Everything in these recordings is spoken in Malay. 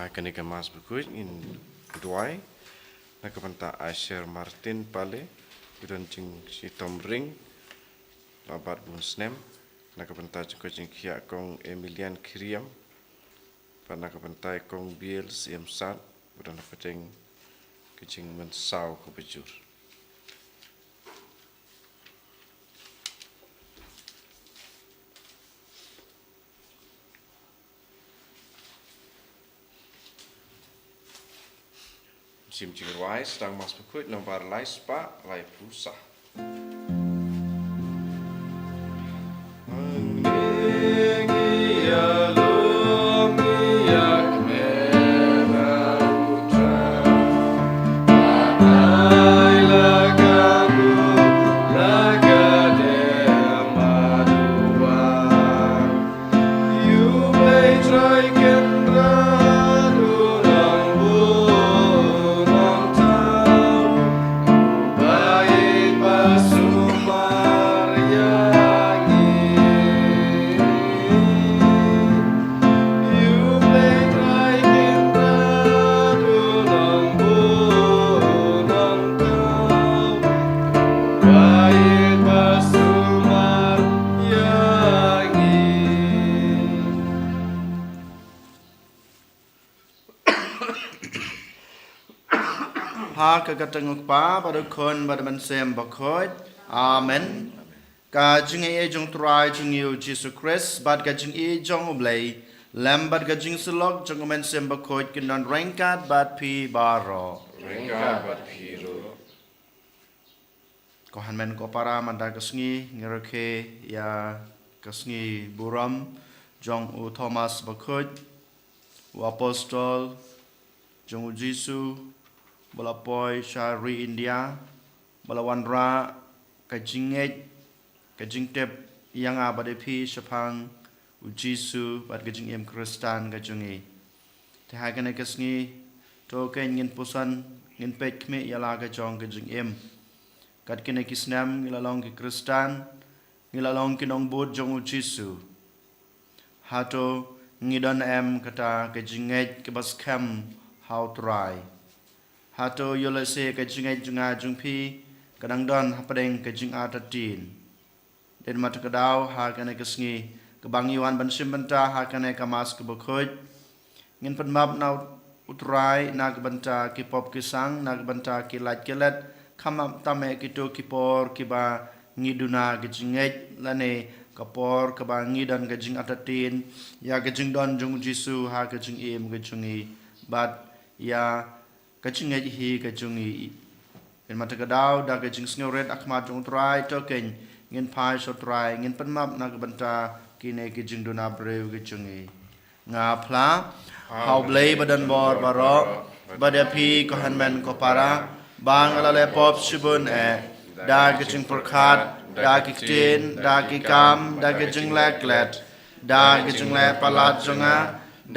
Kanika mas berkuit in Duai nakapanta Asher Martin pale kudancing si Tom Ring labat bun snem nakapanta kucing kia kong Emilian Kiriam pan nakapanta kong Biel Siem Sat kudan kucing mensau kubejur. Sim Jigerwai sedang mas berkuit nomor lai spa lai pusah. Kagatan pa pada kon pada mansem bakot. Amen. Ka jing e jong try jing yu Jesus Christ bad ka jing e jong oblay lambat ka jing selok jong mansem bakot kinon rengkat bad pi baro. Rengkat bad pi ro. Ko hanmen ko para manda kasngi ngerke ya kasngi buram jong u Thomas bakot u apostol jong u Jesus Balapoi Syari India Balawandra Kajinget Kajingtep yang abadapi Syapang Ujisu Bad Kajing Em Kristan Kajungi Tehakan Ekasngi Token Ngin Pusan Ngin Pet Kme Yala Kajong Kajing Em Kat Kine Kisnam Ngilalong Ki Kristan Ngilalong Kinong Bud Jong Ujisu Hato Ngidon Em Kata Kajinget Kebas Kam How Try Hato yolese kajingai junga jungpi kadang don hapadeng kajing atatin. Den mata kadau ha kane kesngi kebang yuan bansim benta ha kane kamas kebokoj. Ngin penmab na utrai na kebenta kipop kisang na kebenta kilat kilat kamam tame kito kipor kiba ngiduna kajingai lane kapor keba ngidan kajing atatin ya kajing don jung jisu ha kajing im kajungi bat ya kajing hi kajungi in mata kadau da kajing sngoret akmat jung trai token ngin pai so trai ngin penmap na benta kine kajing duna breu kajungi nga pla hau blei badan bor baro badapi ko hanmen ko para bang alale pop subun da kajing perkat da kitin da kikam da kajing leklet da kajing le palat jonga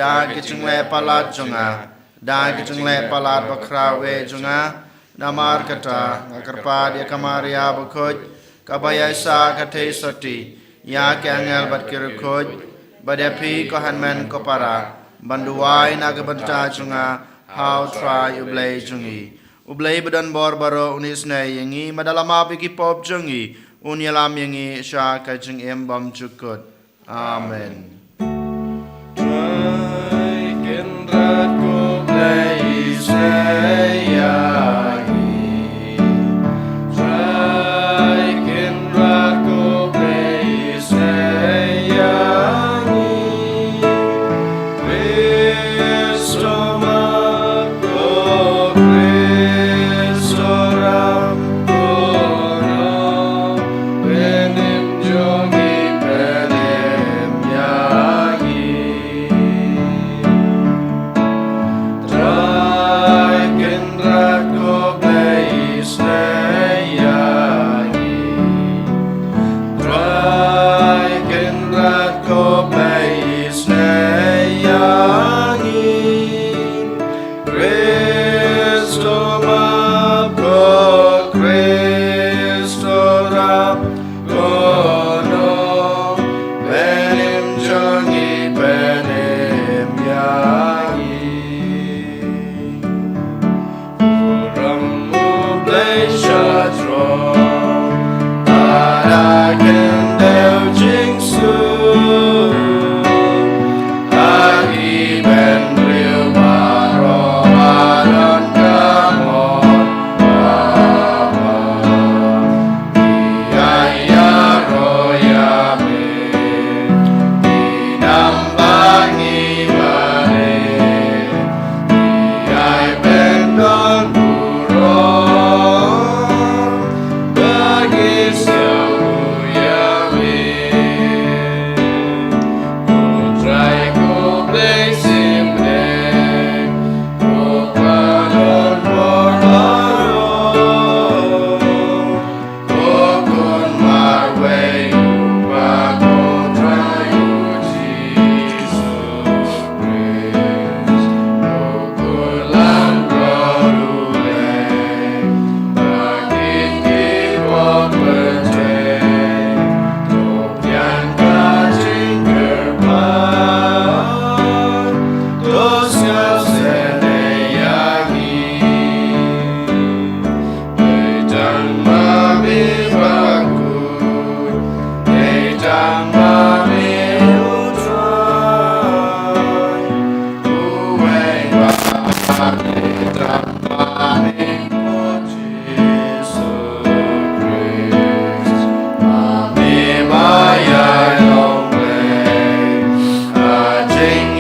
da kajing le palat jonga da kajing le palat bakrawe jonga namar kata ngakarpa dia kamaria bakoj kabaya sa kate soti ya kangel bat kirukoj badapi ko hanmen ko para banduai nagabanta jonga how try ublay jongi ublay badan bor baro unis na yangi madalama piki pop jongi unyalam yangi sha kajing embam chukut amen. Yeah.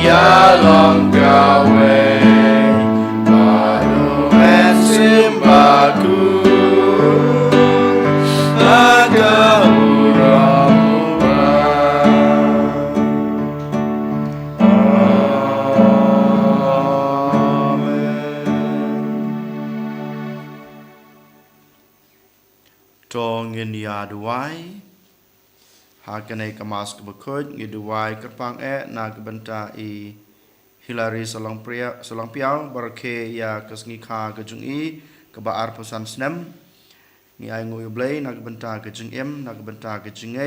ya long gawe baru simbaku aga Tong in ya duai hakanai kamas kebekut ngi duai kerpang na kebenta I Hilary salang piao barke ya kesngi kha kejung I kebaar pusan snem ngi ai ngui blai na kebenta kejung na kebenta kejung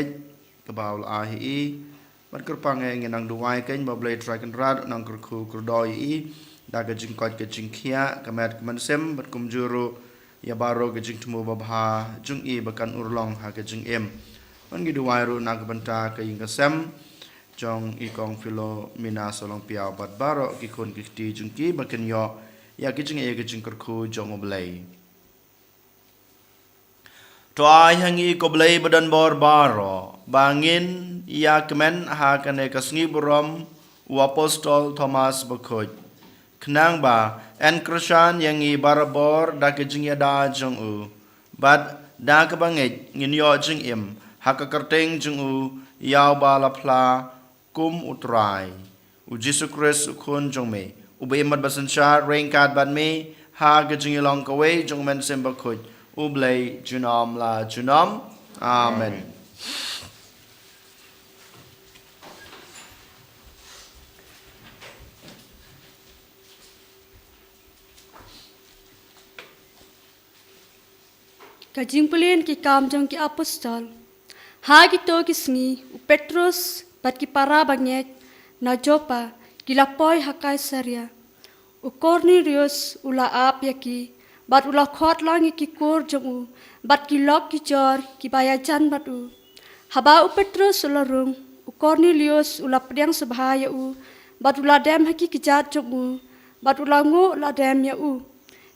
kebaul ahi bar kerpang ngi nang duai ken ba blai dragon rad nang kerku kerdoi I da kejung kot kejung khia kamet kemensem bar kumjuru ya baro kejing temu babha jung I bakan urlong ha kejing man gidu wairu na kebenta ke ing kesem jong I kong filo mina solong piao bat baro ki kon ki jung ki bakan yo ya kejing kejing kerku jong oblei to ai hangi ko blei badan bor baro bangin ya kemen ha kane kasngi burom u apostol Thomas bakoj Kenang ba en krishan yang I barabor da kejing ya da jong u bat da kebanget ngin yo jing haka kerteng jong u yaw ba la pla kum utrai u Jesu Christ kun jong me u be mat basan sha rain kat ban me ha kejing long kawe jong men sem bakut u blai junam la junam amen Kajing pulian ki kam jong ki apostol. Ha ki to ki sngi u Petrus bat ki para banget na Jopa ki lapoi ha Kaisaria. U Cornelius ula ap ya ki bat ula khot langi ki kor jong u bat ki lok ki jor ki bayajan bat u. Haba u Petrus ula rung u Cornelius ula pediang sebahaya u bat ula dem haki ki jat jong u bat ula ngo la dem ya u.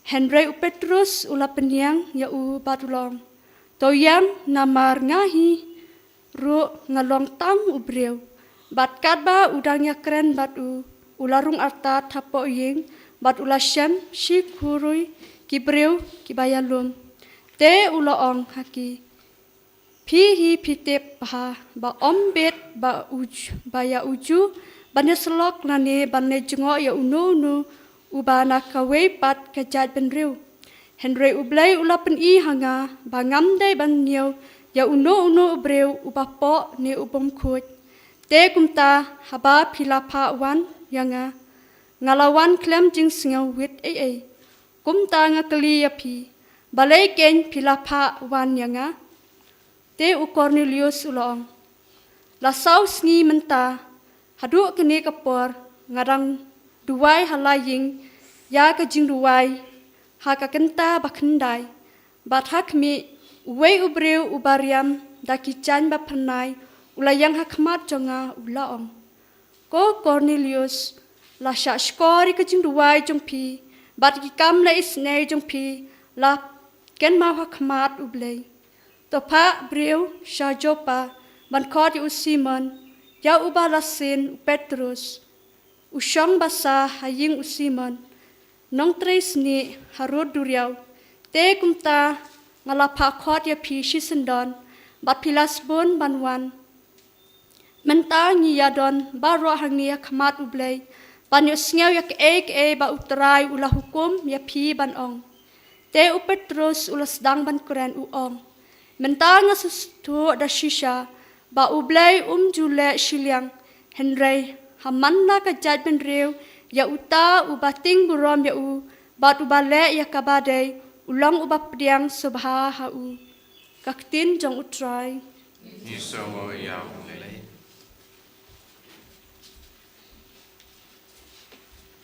Henry u Petrus ula peniang ya u batulong. Toyam namar ngahi ru ngalong tang u breu. Bat kadba udang ya keren bat u ularung arta tapo ying bat ula shem shi kurui ki breu ki bayalum. Te ula ong haki. Pihi pitep ha ba ombet ba uj ba ya uju banya selok nane banya jengok ya unu ubana kawe pat kajat benriu Henry ublai ulapen I hanga bangam dai ban niau ya uno breu ubapo ne ubom khut te kumta haba philapa wan yanga ngalawan klem jing singau wit ai kumta nga kali ya phi balai ken philapa wan yanga te u Cornelius ulong la saus ngi menta hadu kene kapor ngarang duai halaying ya kajing duai haka kenta bakhendai bat hakmi wei ubreu ubariam dakichan ba phanai ulayang hakmat jonga ulaong ko Cornelius la sha skori kajing duai jongpi bat ki kam la isne jongpi la ken ma hakmat ublei to pa breu sha Jopa ban khot u Simon ya ubalasin Petrus Usyong basa haying usimon nong tres ni harod duriaw te kumta ngalapa khot ya phi shisendon bat pilas bon banwan menta ngi yadon baro hangni khmat ublei banyo sngew yak ek ba utrai ula hukum ya phi ban ong te u Petrus ula sedang ban kuran u ong menta nga sustu da shisha ba ublei jule shiliang Henry hamanna ka jat ben reu ya uta ubating burom ya u bat ubale ya kabadai ulang ubap diang subha ha u kaktin jong utrai Isongo ya ulei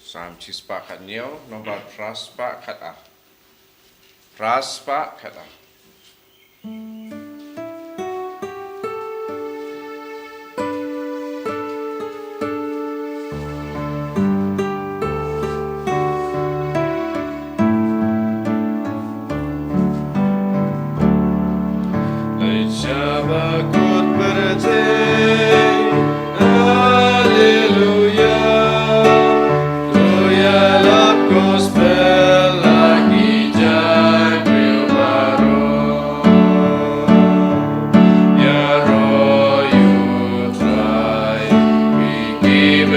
Sam chispa khat niau nomor praspa khat a praspa khat a Shabakut berde, Hallelujah.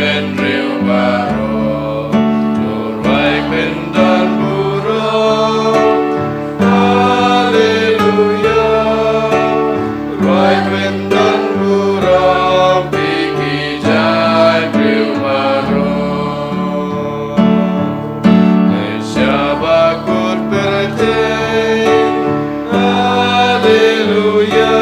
เป็นเรียวบารมโปรดไว้เป็นดันบุรฮาเลลูยาไว้เป็นดันบุรปีกิจายเรียวบารมเลชาบาคุดเปรเตฮาเลลูยา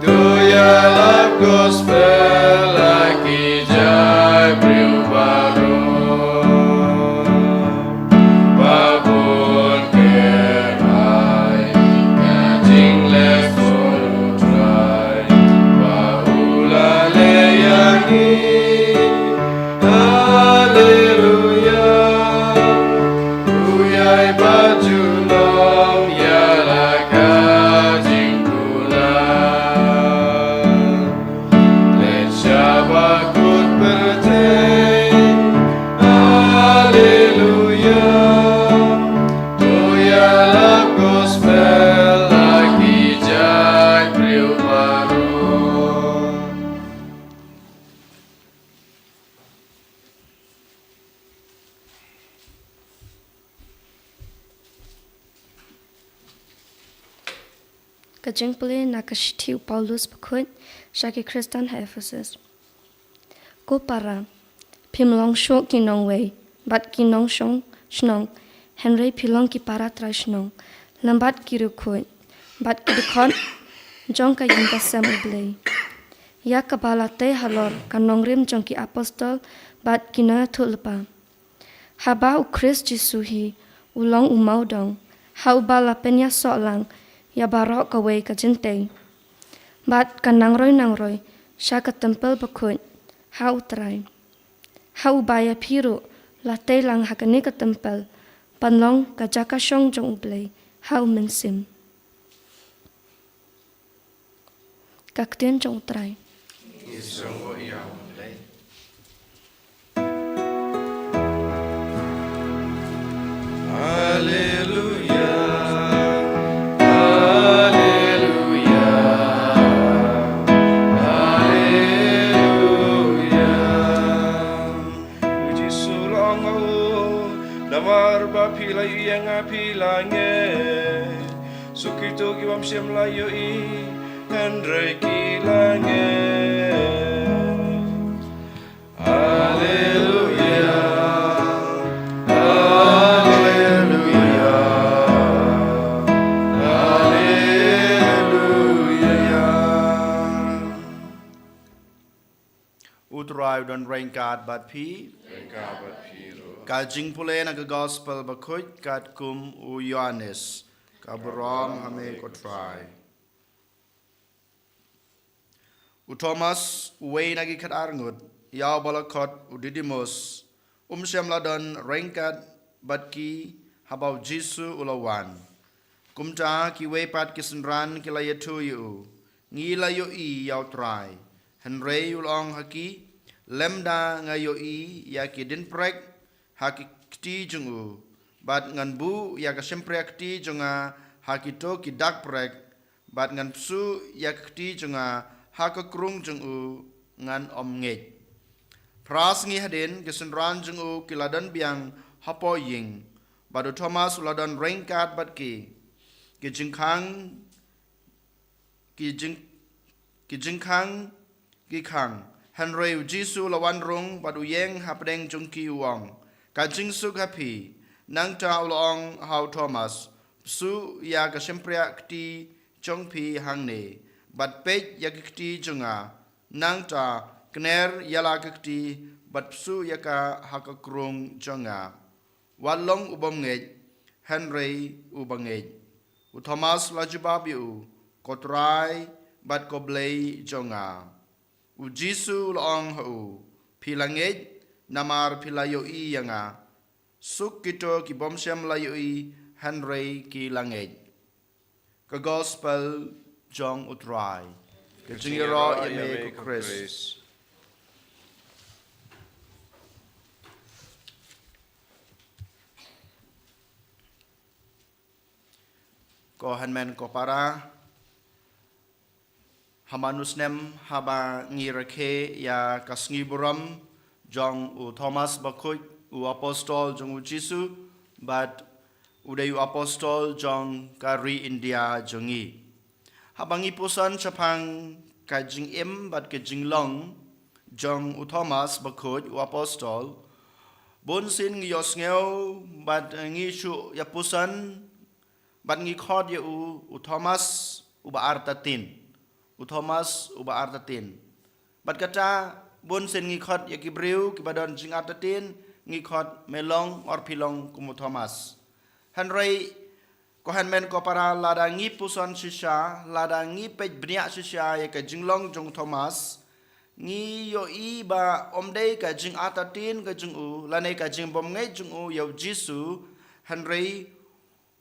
do ya love gospel lagi jai priu baru babon kerai ngajing les solo try baula leyangi haleluya uyai baju nom ya laka Shabakut berten, haleluya. Doyalah gospel lagi jai priu baru. Kajeng pele nakashitiu Paulus bakut shaki Kristan ha Ephesus. Ko para pimlong shok kinong wei bat kinong shong shnong Henry pilong ki para tra shnong lambat kiru kut bat kidikon jong ka yin ka sam ublei ya kabala te halor kanong rim jong ki apostol bat kina tulpa haba u Christ Jesu hi ulong umau dong ha ubala penya solang ya barok ka wei ka jintei bat kanang roi shaka tempel bakut ha utrai ha ubaya piru la telang hakani ka tempel panlong ka jaka shong jong ublei ha umensim kakten jong utrai Haleluya, haleluya, haleluya. Puji sulong namar bapilai yang apilange, sukito kiwam siam layo I Andre kilange. Haleluya. Utrai dan rengkat bat pi kajing pule na gospel bakut kat kum u Yohanes kabrong hame ko try u Thomas wei nagi kat arngut yaw balakot u Didimus syam ladan rengkat bat ki habau Jisu ulawan kumta ki wei pat kisenran kilayatu yu ngilayo I yaw try Henry ulong haki lemda ngayo I ya kidin prek haki kti jungu bat ngan bu ya ka semprek kti junga haki to ki dak prek bat ngan psu ya kti junga haka krung jungu ngan om ngej pras ngi hadin kesenran jungu kiladan biang hapo ying badu Thomas uladan rengkat bat ki jingkhang ki khang Henry Jisu lawan rung badu yeng hapdeng jungki uang kajing suk happy nang ta ulong how Thomas su ya ka sempria kti jongpi hangne bat pej ya kti junga nang ta kner yala kti bat su ya ka hakakrung jonga walong ubom ngej Henry ubangej u Thomas lajubabi u kotrai bat koblei jonga u Jisu long hu pilangej namar pilayo I yanga suk kito ki bomsyam layo I Henry ki langej ka gospel jong utrai ka jingiro yame ko Chris ko hanmen ko para Hamanus nem haba ngirake ya kasngi buram jong u Thomas bakut u apostol jong u Jisu but uday u apostol jong kari India jongi. Habangi pusan chapang kajing im but kajing long jong u Thomas bakut u apostol bon sin ngi yosngeo but ngi shu ya pusan but ngi khod ya u Thomas u ba artatin u Thomas u ba artatin but kata bon sin ngi khod ya kibriu kibadon jing artatin ngi khod melong or pilong kumu Thomas hanrei ko hanmen ko para lada ngi pusan shisha lada ngi pej bnia shisha ya ka jinglong jong Thomas ngi yo i ba omdei ka jing atatin ka jing u lane ka jing bom ngai jing u yo Jisu hanrei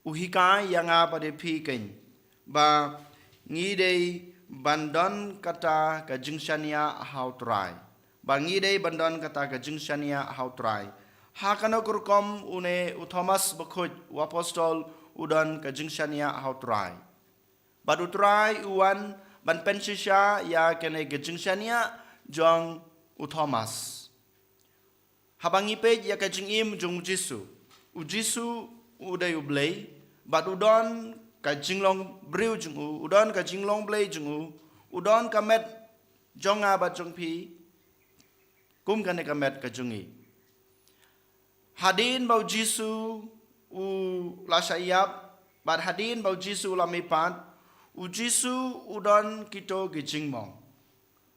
uhika yanga pada pi ken ba ngi dei bandon kata ka jing shania how try ba ngi dei bandon kata ka jing shania how try ha kana kurkom une u Thomas bakhut u apostol udan ka jing shania how try ba du try uan ban pensisha ya kene ka jing shania jong u Thomas habangi pe ya ka jing im jong Jisu u Jisu udai ublei bat udon ka jinglong briu jung udon ka jinglong blei jung udon ka met jonga bat jong pi kum ka ne ka met ka jungi hadin bau Jisu u la sayap bat hadin bau Jisu la mepat u Jisu udon kito gi jingmong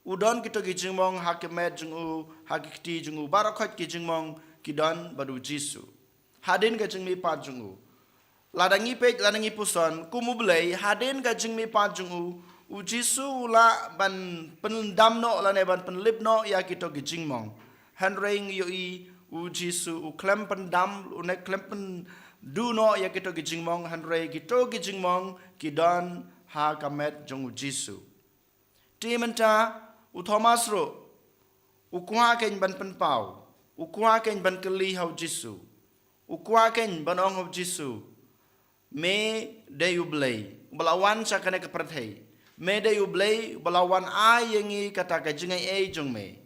udon kito gi jingmong hakemet jung hakikti jung barakot gi jingmong kidon badu Jisu hadin ka jing mepat jung ladangi pej ladangi puson kumublei hadin ka jing mepat jung u Jisu la ban pendam no la ne ban penlip no ya kito gi jingmong hanring yo i u Jisu u klem pendam u ne klem pen du no ya kito gi jingmong hanre kito gi jingmong kidon ha kamet jong u Jisu ti menta u Thomas ro u kwa ken ban pen pau u kwa ken ban keli hau Jisu u kwa ken ban ong hau Jisu me de ublei balawan sa kane ka prathei me de ublei balawan ai yangi kata ka jingai e jong me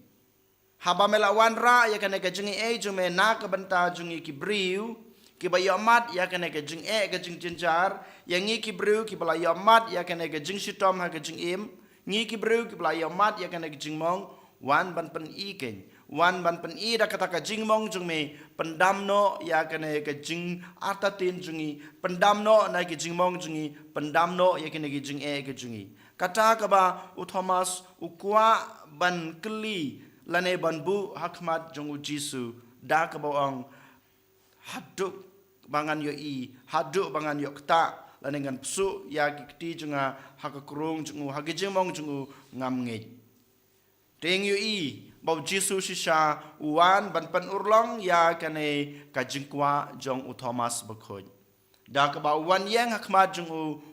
haba melawan ra ya kane ka jingai e jong me na ka banta jungi ki briu ki bayamat ya kane ka jing e ka jing jinjar yangi ki briu ki balayamat ya kane ka jing shitom ha ka jing im ngi ki briu ki balayamat ya kane ka jing mong wan ban pen i ken wan ban pen i da kata ka jing mong jung me pendam no ya kane ka jing atatin jungi pendam no na ki jing mong jungi pendam no ya kane ki jing e ka jungi kata ka ba u Thomas u kwa ban kli lane ban bu hakmat jung u Jisu da ka ba ong haduk bangan yo i haduk bangan yo kta lane ngan psu ya ki kti junga hakakrung jungu hagijing mong jungu ngam nge teng yo i bau Jisu shisha uan ban pan urlong ya kane ka jingkwa jong u Thomas bakhoj da ka ba wan yang hakmat jong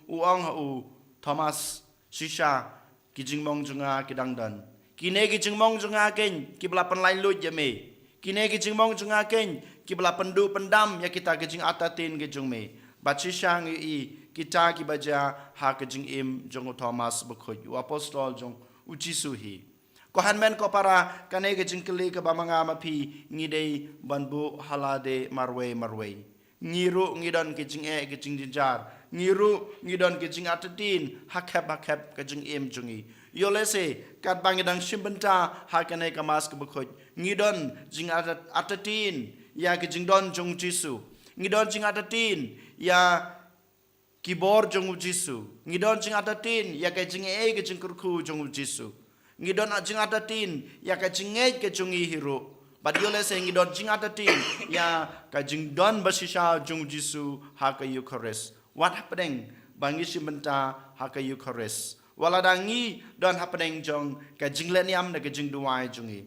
u ong ha u Thomas shisha ki jingmong junga kidangdan kine ki jingmong junga ken ki belapan lain lut ya me kine ki jingmong junga ken ki belapan du pendam ya kita ke jing atatin ke jong me ba shisha ngi i kita ki baja ha ke jing im jong u Thomas bakhoj u apostol jong u Jisu hi ko hanmen ko para kane ke jingkeli ke bamanga mapi ngidei banbu halade marwe ngiru ngidon ke jing e ke jing jinjar ngiru ngidon ke jing atatin hakep ke jing im jungi yolese kat bangidang shimbenta hakane ke mas ke bakhoj ngidon jing atatin ya ke jing don jong Jisu ngidon jing atatin ya kibor jong Jisu ngidon jing atatin ya ke jing e ke jing kurku jong Jisu ngidon jing atatin ya ka jingej ke jungi hiro badiole se ngidon jing atatin ya ka jing don basisha jung Jisu ha ka Eucharist what happening bangi simbenta ha ka Eucharist wala dangi don happening jong ka jing leniam na ka jing duai jungi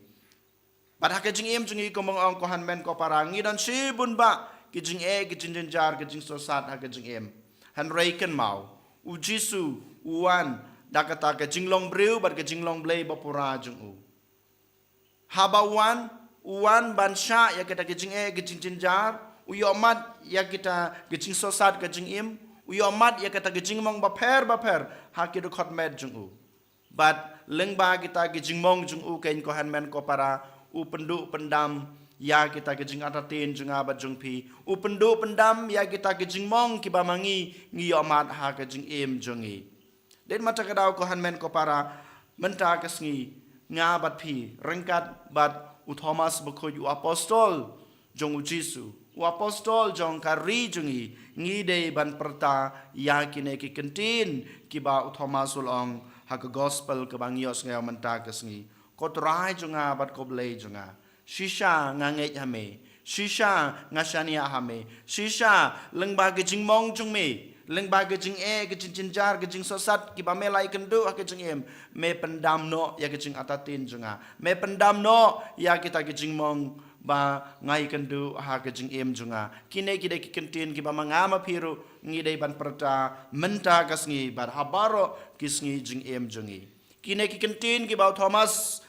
bad ha ka jing em jungi ko mong ong ko han men ko para ngidon sibun ba ki jing e ki jing jar ki jing sosat ha ka jing em han reiken mau u Jisu uan dakata ke jinglong briu bar ke jinglong blei bapura jung u habawan uan bansha ya kita ke jing e ke jing jinjar u yomat ya kita ke jing sosat ke jing im u yomat ya kita ke jing mong baper ha ki khot med jung u Bat lengba kita gijing mong jung u kain ko hanmen ko para u pendu pendam ya kita gijing atatin jung abat jung pi u pendu pendam ya kita gijing mong kiba mangi ngi yomat ha gijing em jungi den mata kadau ko hanmen ko para menta kasngi ngabat pi rengkat bat u Thomas bakoj u apostol jong u Jisu u apostol jong kari jungi ngi de ban perta ya kine ki kentin kiba u Thomas ulong hak gospel ke bangios ngau menta kasngi kotrai junga bat koblei junga shisha nganget hame shisha ngashania hame shisha lengba ke jingmong jungme lengba ke jing ke jing jinjar ke jing sosat ki ba melai kendu ke jing em me pendam no ya ke jing atatin junga me pendam no ya kita ke jingmong ba ngai kendu ha ke jing em junga kine ki de ki kentin ki ba mangama piru ngi dei ban perta menta kasngi bar habaro kisngi jing em jungi kine ki kentin ki ba Thomas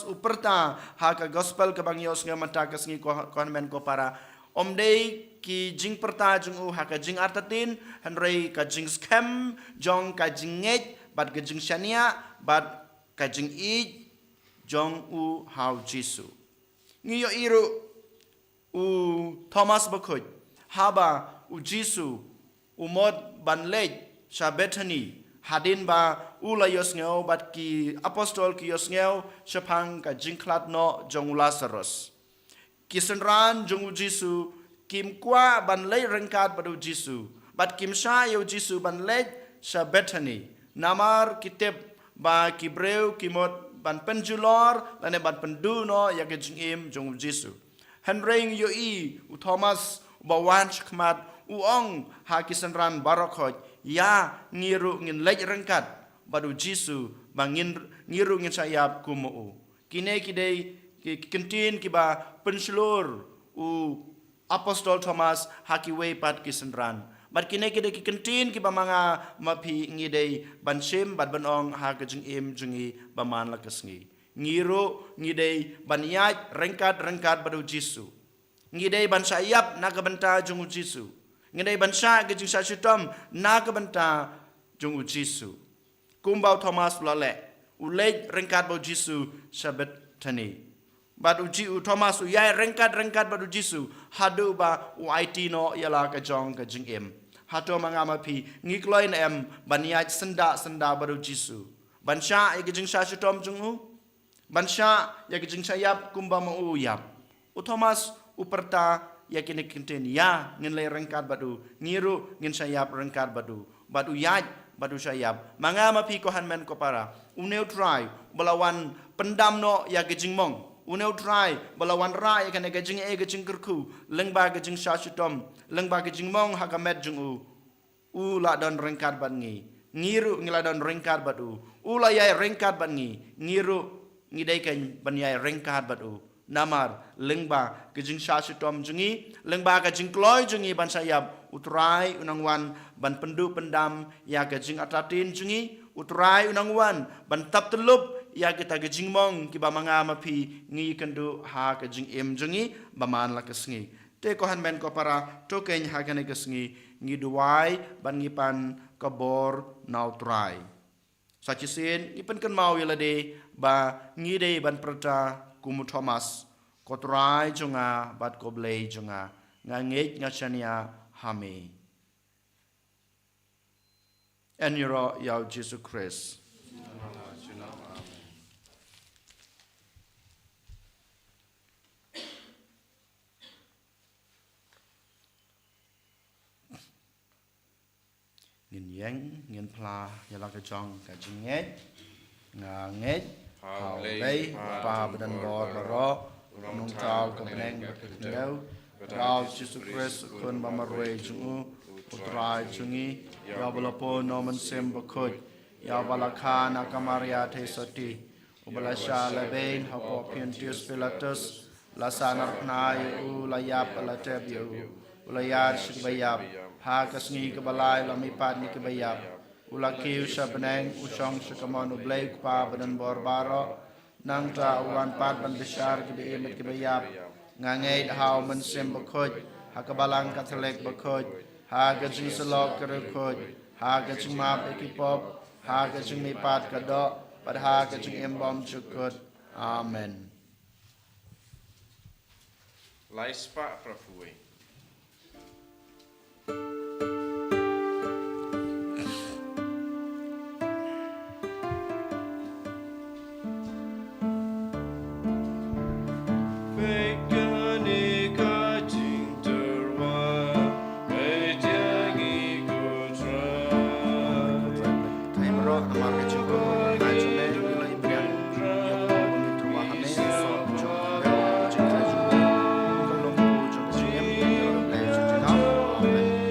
uperta ha ka gospel ke bangios nga menta kasngi ko men ko para omdei ki jing perta jung u ha ka jing artatin hanrei ka jing scam jong ka jing nget bat ka jing shania bat ka jing i jong u hau Jisu ngiyo iru u Thomas bakoj haba u Jisu umod banlej sha Bethany hadin ba ulayos ngeu bat ki apostol ki yos ngeu shapang ka jingklat no jong Lazarus kisenran jong Jisu kim kwa banlej rengkat badu Jisu bat kim sha yo Jisu banlej sha Bethany namar kitep ba kibreu kimot ban penjulor lane ban pendu no ya ke jingim jong Jisu hanreng yo i u Thomas bawan khmat u ong ha kisenran barokhoj ya ngiru ngin lej rengkat badu Jisu bangin ngiru ngin sayap kumu kine kidei kentin kiba penslur u apostol Thomas haki we pat kisenran bat kine kidei kentin kiba manga mapi ngidei bansim bat banong ha kejing im jungi baman lakasngi ngiru ngidei banyaj rengkat badu Jisu ngidei ban sayap nakabenta jung Jisu ngidei bansa kejing sasitom nakabenta jung Jisu kumbau Thomas lale ulej rengkat badu Jisu sabet tani bat uji u Thomas u yai rengkat badu Jisu hadu ba u IT no yala ka jong ka jing em hato mangama pi ngikloin em banyaj senda badu Jisu bansha ya jing sasitom jung u bansha ya jing sayap kumba ma u yap u Thomas u perta ya kini kinten ya ngin le rengkat badu ngiru ngin sayap rengkat badu yaj badu sayap mangama pi ko hanmen ko para uneu try balawan pendam no ya gejing mong uneu try balawan ra ya kane gejing gejing kerku lengba gejing sasitom lengba gejing mong hakamet jung u la don rengkat ban ngiru ngila don rengkat badu ula ya rengkat ban ngiru ngidai kan ban ya rengkat badu namar lengba gejing sasitom jungi lengba gejing kloy jungi ban sayap utrai unangwan ban pendu pendam ya gejing atatin jungi utrai unangwan ban tap telup ya kita gejing mong kiba manga mapi ngi kendu ha gejing em jungi baman la kesngi te ko han men ko para token ha gane kesngi ngi duai ban ngipan kabor nau trai sachisin ipen kan mau yelade ba ngi de ban perta kumu Thomas kotrai junga bat koblei junga ngangej ngachania hame eniro yau Jesus Christ ngin yang ngin pla yala ka jong ka jinget ngangej hau lei pa badan bor baro nung tau ka beneng ngau rau Jesus Christ kun bamarwe jungu utrai jungi ya balapo nomen sem bakut ya balakha nakamaria thesati ubalasha leben hapo pientius pilatus lasanar nai ulayap alateb yu ulayar shikbayap ha kasngi kebalai lami pat ni kebayap ulaki usabneng usong sekamon ublay pa badan borbaro nang ta uwan pat ban besar kebe emet kebayap ngangay hau mensim bakoj ha kebalang katelek bakoj ha gajing selok kerekoj ha gajing map ekipop ha ka jing mi pat ka do pad ha ka jing em bom chukut amen Lai spa Prabhuwe. Thai maro amar ka jing ko ha chu le lai brian yo ko mi tru wa ha me so chu le jing ka ju ko long ko chu jing em yo le chu jing na amen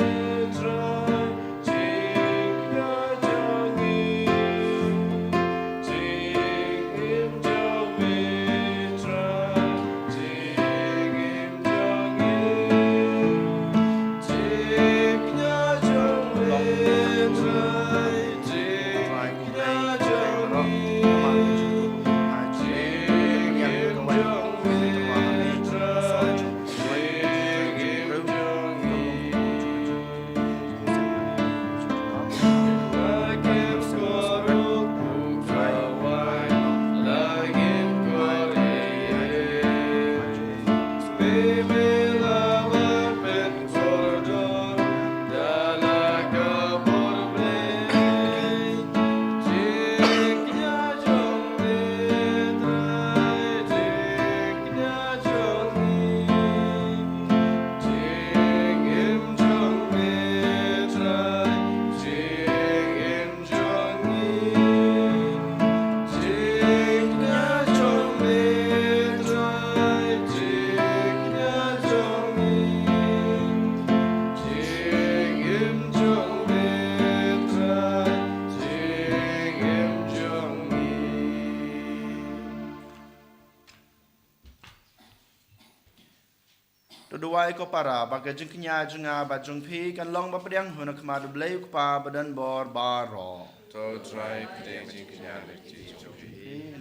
Tuduai ko para baga jing knya junga ba jung phi kan long ba pdiang huna khma du blei ko pa badan bor baro To try pdeng jing knya le chi chu.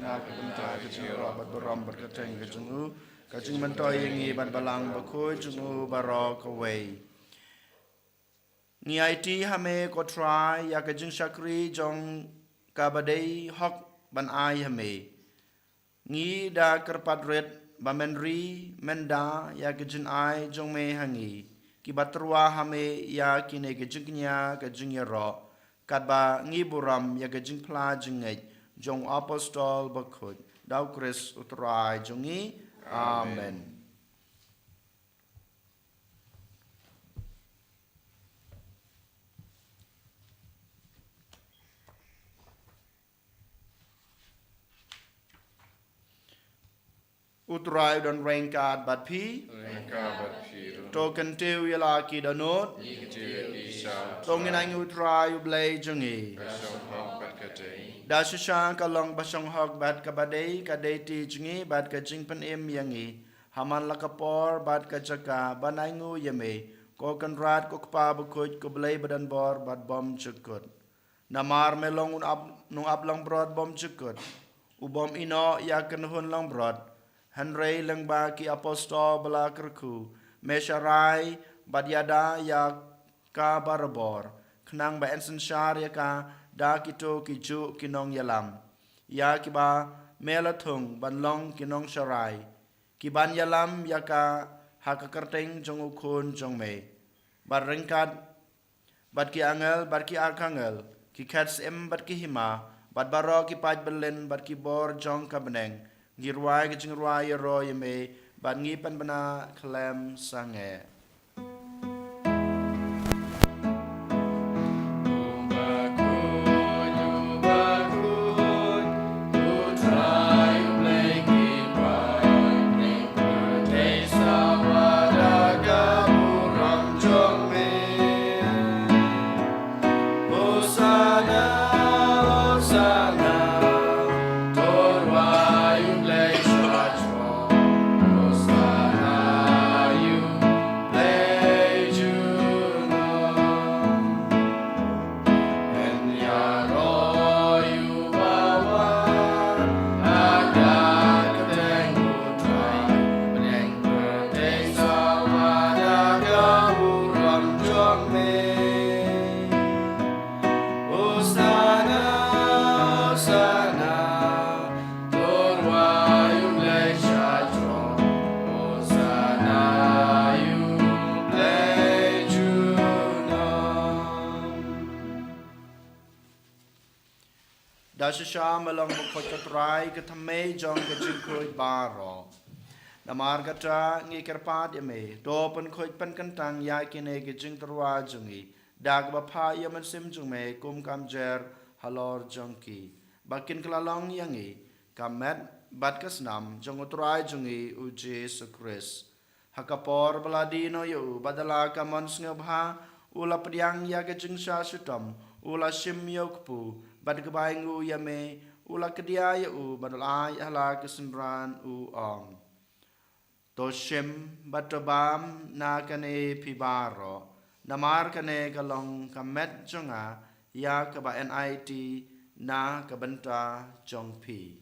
na ka bun ta ka chi ro ba ram ba ka teng ka jungu ka jing man toy ngi ban balang ba khoi jungu ba ro ko wei ni it ha me ko try ya ka jing shakri jong ka ba dei hok ban ai ha me ngi da kerpat red ba menri menda ya ke jin ai jong me hangi ki batrwa hame ya ki ne ke jingnya ke jingya ro kat ba ngi buram ya ke jing pla jingai jong apostol ba khod dau kris utrai jongi amen Utrai don rengkat bat pi token tiu yala ki danot tongin ang utrai ublay jungi da shisha ka long basong hok bat ka badai ka ti jungi bat ka jing pan em yangi haman lakapor bat ka jaka banay ngu yame ko kan rat ko kpa bukut ko blay badan bor bat bom chukut namar melong nung ablang brod bom chukut ubom ino yakan hun lang brod Henry lang ba ki apostol bala kerku mesharai badyada ya ka barabor knang ba ensen shar ya ka da kito ki ju kinong yalam ya ki ba melathung banlong kinong sharai ki ban yalam ya ka hakakerteng jong ukun jong me barengkat bat ki angel bat ki akangel ki khats em bat ki hima bat baro ki paj belen bat ki bor jong ka beneng ngirwai ke jingwai ro yeme ban ngi pan bana klam sange shisha melong bukot katrai katame jong kajing kuit baro. Namar katra ngi kerpat yame do pen kuit pen kentang ya kine kajing terwa jungi dag bapa yaman sim jungi kum kam jer halor jongki bakin kelalong yangi kamet bat kasnam jong utrai jungi uji sukris hakapor baladino yu badala kamon sngebha ula pediang ya kajing sha sutom ula shim yokpu bad kebaingu yame ula kedia yu badala hala kesenran u ong toshim batobam na kane pibaro namar kane kalong kamet jonga ya kaba NIT na kabenta jongpi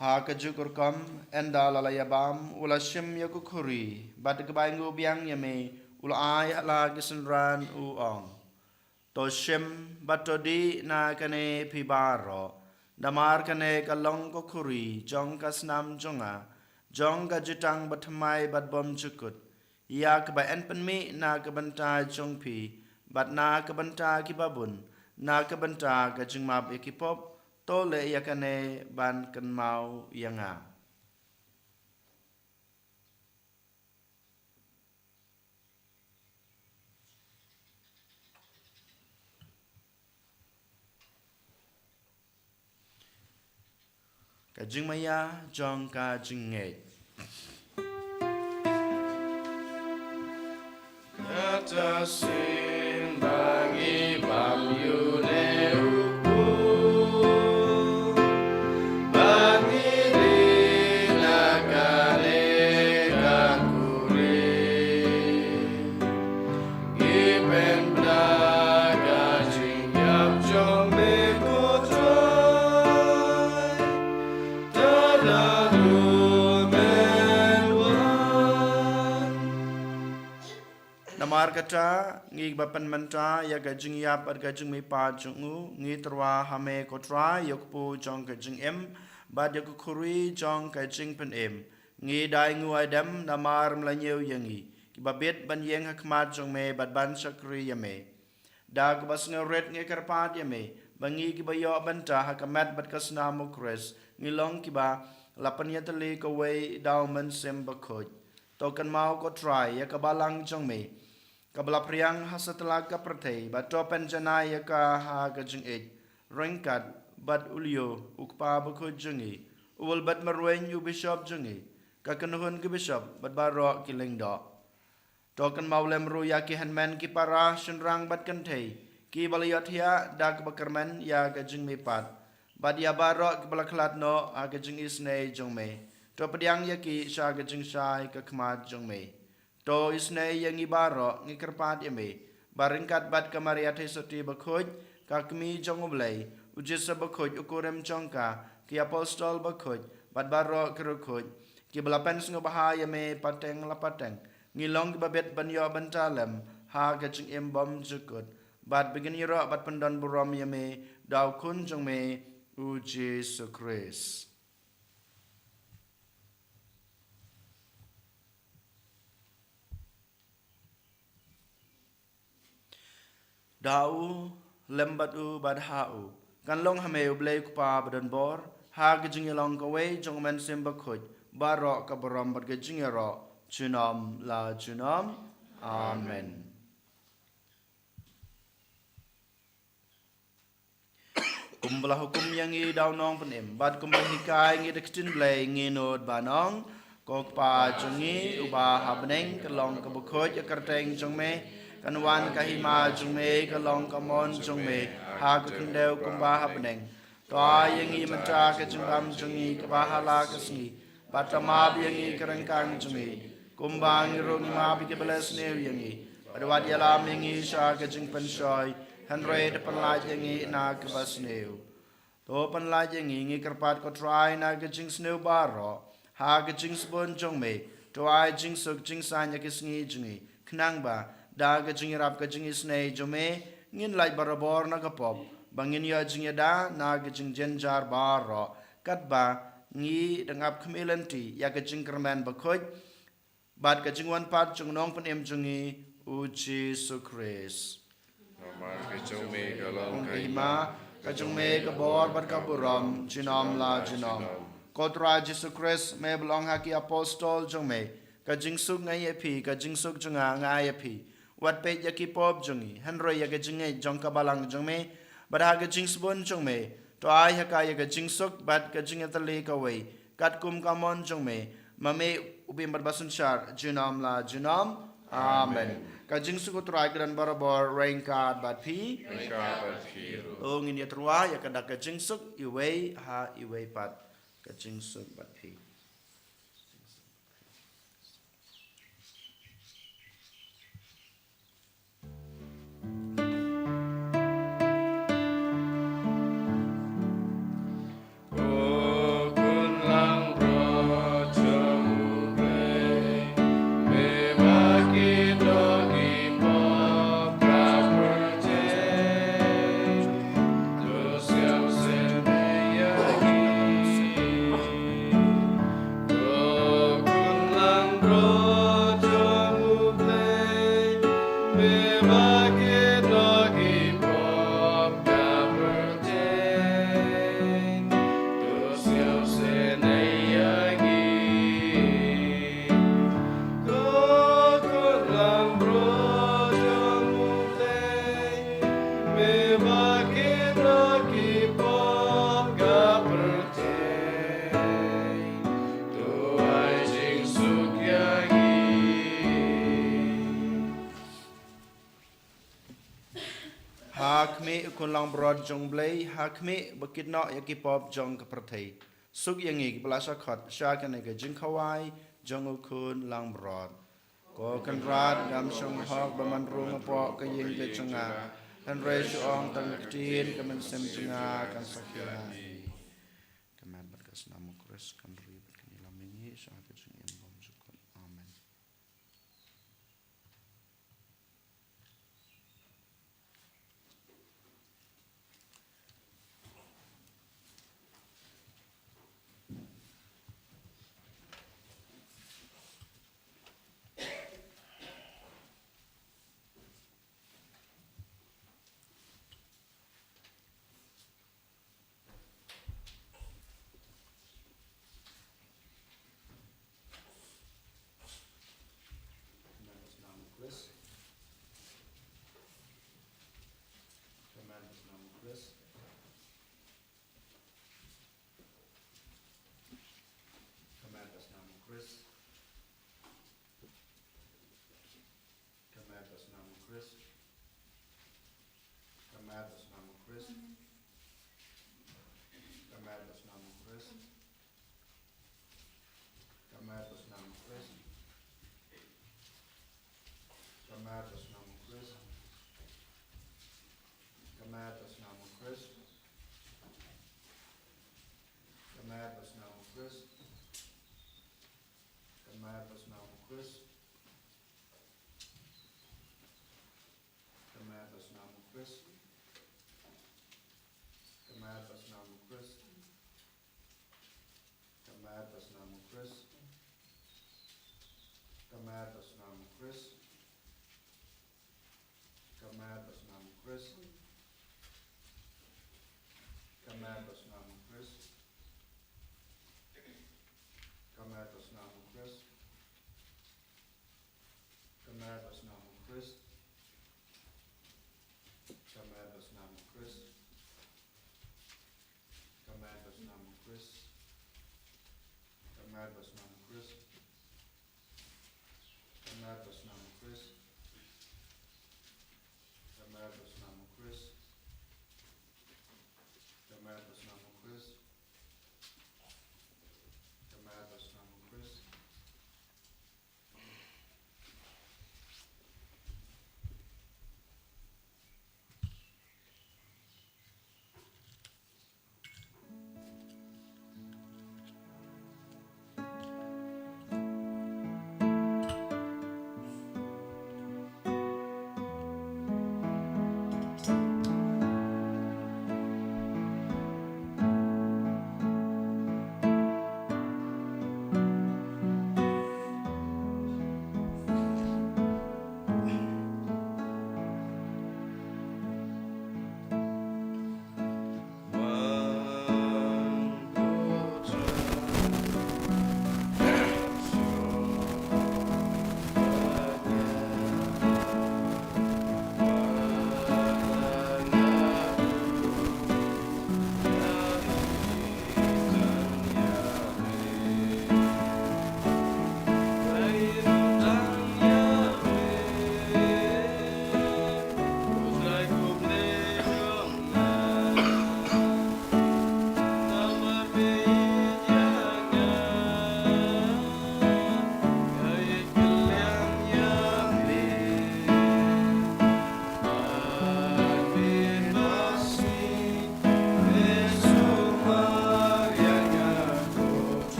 ha kajukur kam enda lalayabam ula shim yakukuri bat kebaingu biang yame ula ay ala kisenran uong toshim batodi na kane pibaro damar kane kalong kokuri jong kasnam jonga jong gajitang batmai bat bom jukut yak ba en penmi na kabanta jongpi bat na kabanta kibabun na kabanta gajingmab ekipop tole yakane ban kenmau yanga kajing maya jong kajing nge kata sin bangi bam yune upu bangi rina kane kakure ipen braga jing yap jong me Namar kata ngi bapan menta ya gajing yap at gajing mi pa jungu ngi terwa hame kotra yokpu jong gajing em bad yakukuri jong gajing pen em ngi dai ngu adam namar mlanyew yangi ki babet ban yeng hakmat jong me bad ban sakri yame dag bas ngret ngi karpat yame bangi ki bayo banta hakamat bad kasna mukres ngi long ki ba lapan yatali ko wei dauman sem bakoj tokan mau kotra yakabalang jong me kabla priang hasatla ka pratei ba topen janai ka ha gajing ej rengkat bat ulio ukpa bako jungi ul bat marwen yu bishop jungi ka kanuhun ki bishop bat baro ki lengdo token maulem ru ya ki hanman ki para shenrang bat kantei ki balayot ya dak bakarman ya gajing me pat bat ya baro ki balaklat no a gajing isne jongme to pediang ya ki sha gajing shai ka khmat jongme to isne yang ibaro ngi kerpat yame baringkat bat kamariat hesoti bakhoj kakmi jongoblai ujisa bakhoj ukurem jongka ki apostol bakhoj bat baro kerukoj ki belapen sungo bahaya me pateng lapateng ngi long babet banyo bantalem ha gajing embom jukut bat begini ro bat pendon burom yame daw kun jongme uji sukris Dau lembat u badhau kan long hame ublei kupa badan bor ha gajing long kawai jong men semba khoj baro ka borom bad gajing ro chunam la chunam amen kumbala hukum yang i dau nong penem bad kumbal hikai ngi dekstin blei ngi nod banong kok pa jungi uba habneng kelong ka bukhoj akarteng jong me kanwan kahima jungme kalong kamon jungme ha kundeu kumba habneng to yangi mantra ka jungam jungi kabahala kasni batama yangi karangkang jungi kumbang rongi ma bi kebeles ne yangi adwad yalam yangi sha ka jung pensoi hanre de panlaj yangi na kabasneu to panlaj yangi ngi karpat ko try na ka jung sneu baro ha ka jung spon jungme to ai jing suk jing san yakisngi jungi knang ba da gajing rap gajing isne jome ngin lai barabor na kapop bangin ya jing da na gajing jenjar baro katba ngi dengap kemilanti ya ka jing kerman bakhoj bat ka jing wan pat jung nong pen em jungi u Jesus Christ Nomar ke chau me galang ong kai hima ka jung me ka bor bat ka buram jinom la jinom Kotra Jesus Christ me belong haki apostol jung me ka jing suk ngai epi ka jing suk junga ngai epi wat pe ya ki pop jungi hanro ya ka jing ngai jong ka balang jung me bat ha ka jing sbon jung me to ai ha ka ya ka jing suk bat ka jing atali ka wei kat kum ka mon jung me mame ubim bat basun shar jinom la jinom amen ka jing suk utrai gran barabor rain card bat pi Mereka berfiru. ong in yatrua ya ka dak ka jing suk iwei ha iwei pat ka jing suk bat pi Hakme kun lang broad jong blay hakme bakit no yakipop jong kaperthei suk yangi blasa khot shakan ga jing khawai jong kun lang broad ko kan rat gam shong hok baman rung po ka ying le chunga kan re ong tang tin ka men sem chunga kan sakya kaman bat kas namu kris kan ri bat kan ilamingi sa ka jing em bom jukon amen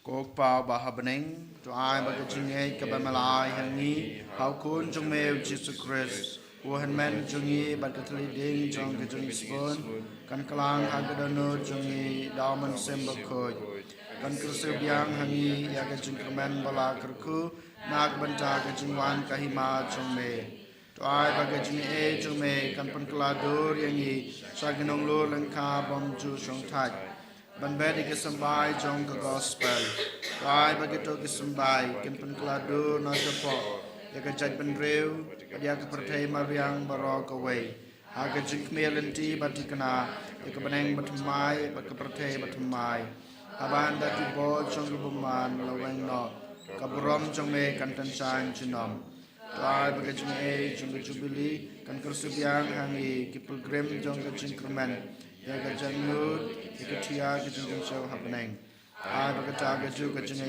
Kok pau bahabeneng, doa bagi jengai kebamalai hangi, hau kun jong meu Jesus Christ. Wuhan men jungi bat keteliding jong kejung spoon, kan kelang hagadono jungi dauman sembakoj. Kan kersu biang hangi ya kejung kermen bala kerku, nak benta kejung wan kahima jong me. Doa bagi jengai jong me, kan penkladur yangi, saginong lur lengka bom ju jong taj. Ban bedi kesembai jong ke gospel. Doa bagi to kesembai, kan penkladur na sepok. Ya kejat penreu, dia kepertai mariang barok away. Aga jink melenti bati kena, ya kebeneng batumai, bat kepertai batumai. Aban dati bo jong rubuman laweng no, kaburom jong me kantan sang jinom. Doa bagi jong jong jubili, kan kersubiang hangi kipilgrim jong kejing kermen. Ya kejat ngut, ya ketia kejing jong show happening. Ai berkata keju kejing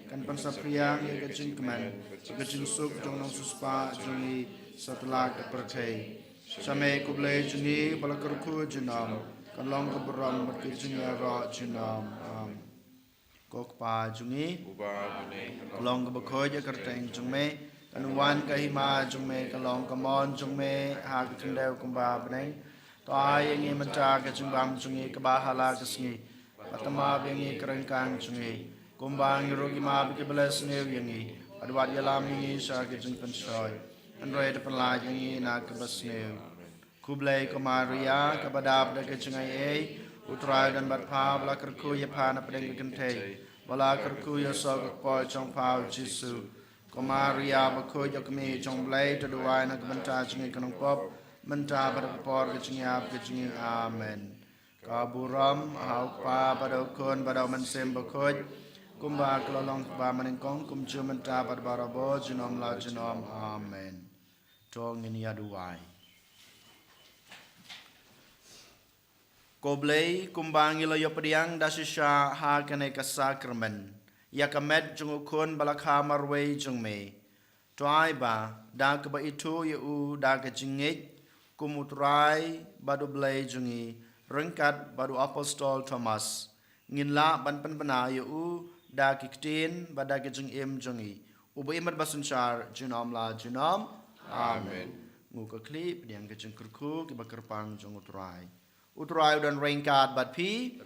kan pensapriang ya kejing keman kejing suk jong nong suspa jongi setelah kepertai samai kublai jongi balakurku jenam kan long keberam berkejing ya ro jenam kok pa jongi long kebekoi ya kerteng jongme kan wan kahima jongme kalong kamon jongme ha ketendau kumba beneng to ai ngi menta kejing bam jongi kebahala kesengi Patama bengi kerengkang sungi, kumbang rogi ma biki belas new yangi, adwat yalam yangi sa kejeng pensoi, android penlaj yangi na kebas new. Kublai Maria kabadab da kecengai utrai dan batpa bala kerku ya pana pedeng kente, bala kerku ya sok poi chong pau Jesu. Maria bakoi ya kemi chong blai terduai na kebenta cengai kanong pop, menta berpor kecengai amen. Kaburam haupa badokon badau mensem bakoj kumba kelolong ba menengkong kum menta bad barabo jinom la jinom amen tong ini aduai koblei kumbang ilo yo pediang dasisha ha kene kasakramen ya kamet jungukun balakha marwei jungme toai ba da ka ba itu yu da ka jingit kumutrai badu blai jungi rengkat baru apostol Thomas nginla ban penbena yu da kiktin bada kejeng im jongi ubu imat basunchar jinom la jinom amen nguka klip diang kejeng kerku ki bakerpang jong utrai dan rengkat bat pi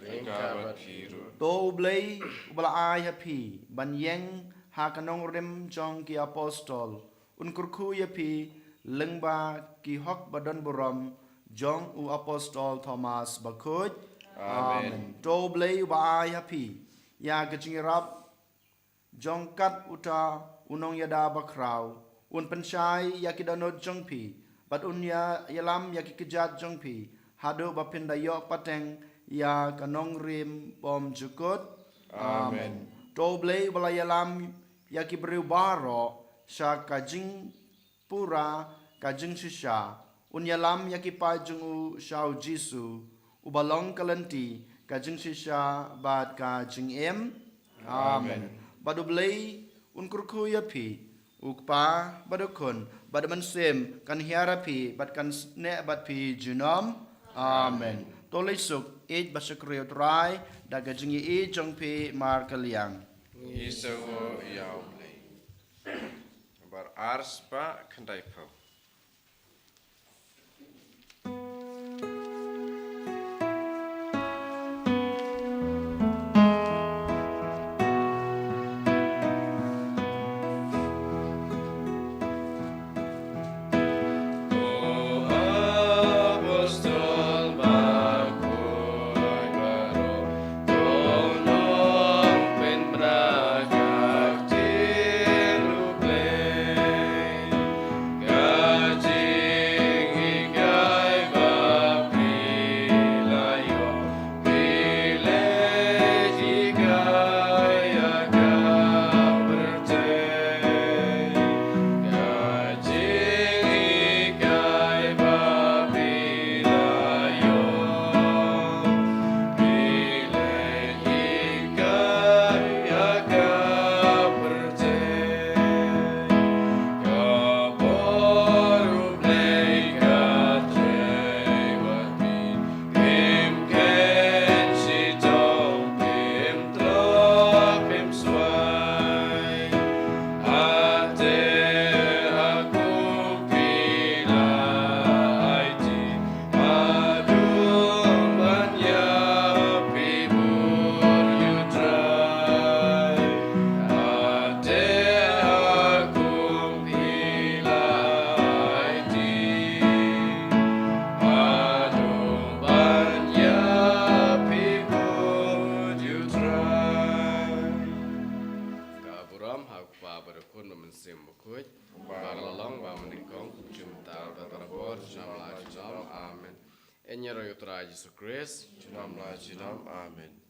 to ublei ubala ai happy ban yeng ha kanong rim jong ki apostol un kerku ya pi lengba ki hok badan borom Jong u apostol Thomas bakut amen to blei ba happy ya kecingirap jong kat uta unong yada bakrau un pensyai ya kidanot jong pi bat unya yalam ya kikejat jong pi hado bapinda yo pateng ya kanong rim pom jukut amen to blei bala yalam ya kibriu baro sya kajing pura kajing shisha Unyalam yakipa jungu shau Jisu ubalong kalenti kajing shisha bad kajing em amen badublei unkurku yapi ukpa badukun badaman sem kan hiarapi bad kan ne bad pi junom amen tolisuk ej basakriyo trai da kajing e jongpi mar kaliang Isawo yau blei bar ars pa kandai pau God sim bukut barlalong ba menikong jumta tatarabor jamla jam amen. Enyero yutra Jesus Christ Jinam la jinam. Amen.